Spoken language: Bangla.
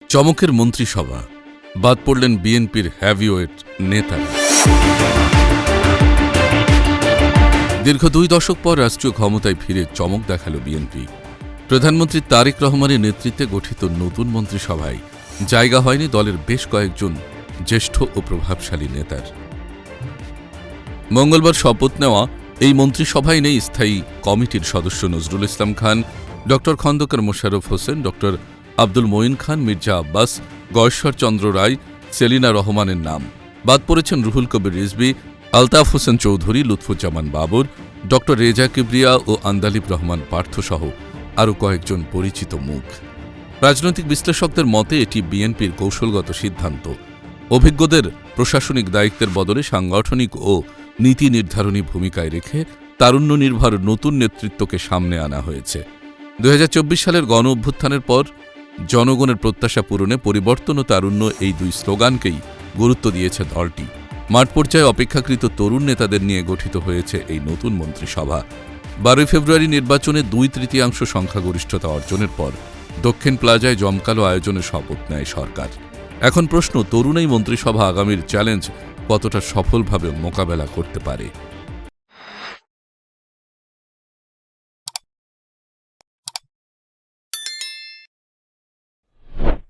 চমকের মন্ত্রিসভা, বাদ পড়লেন বিএনপির হেভিওয়েট নেতারা। দীর্ঘ 2 দশক পর রাষ্ট্রীয় ক্ষমতায় ফিরে চমক দেখাল বিএনপি। প্রধানমন্ত্রী তারেক রহমানের নেতৃত্বে গঠিত নতুন মন্ত্রিসভায় জায়গা হয়নি দলের বেশ কয়েকজন জ্যেষ্ঠ ও প্রভাবশালী নেতার। মঙ্গলবার শপথ নেওয়া এই মন্ত্রিসভায় নেই স্থায়ী কমিটির সদস্য নজরুল ইসলাম খান, ড খন্দকার মোশাররফ হোসেন, ড আব্দুল মঈন খান, মির্জা আব্বাস, গয়েশ্বর চন্দ্র রায়, সেলিনা রহমানের নাম। বাদ পড়েছেন রুহুল কবির রিজভী, আলতাফ হোসেন চৌধুরী, লুৎফুজ্জামান বাবর, ড রেজা কিবরিয়া ও আন্দালিব রহমান পার্থসহ আরও কয়েকজন পরিচিত মুখ। রাজনৈতিক বিশ্লেষকদের মতে এটি বিএনপির কৌশলগত সিদ্ধান্ত। অভিজ্ঞদের প্রশাসনিক দায়িত্বের বদলে সাংগঠনিক ও নীতি নির্ধারণী ভূমিকায় রেখে তারুণ্য নির্ভর নতুন নেতৃত্বকে সামনে আনা হয়েছে। 2024 সালের গণ অভ্যুত্থানের পর জনগণের প্রত্যাশা পূরণে পরিবর্তন ও তারুণ্য এই 2 স্লোগানকেই গুরুত্ব দিয়েছে দলটি। মাঠ পর্যায়ে অপেক্ষাকৃত তরুণ নেতাদের নিয়ে গঠিত হয়েছে এই নতুন মন্ত্রিসভা। 12 ফেব্রুয়ারি নির্বাচনে 2/3 সংখ্যাগরিষ্ঠতা অর্জনের পর দক্ষিণ প্লাজায় জমকালো আয়োজনে শপথ নেয় সরকার। এখন প্রশ্ন, তরুণ এই মন্ত্রিসভা আগামীর চ্যালেঞ্জ কতটা সফলভাবে মোকাবেলা করতে পারে।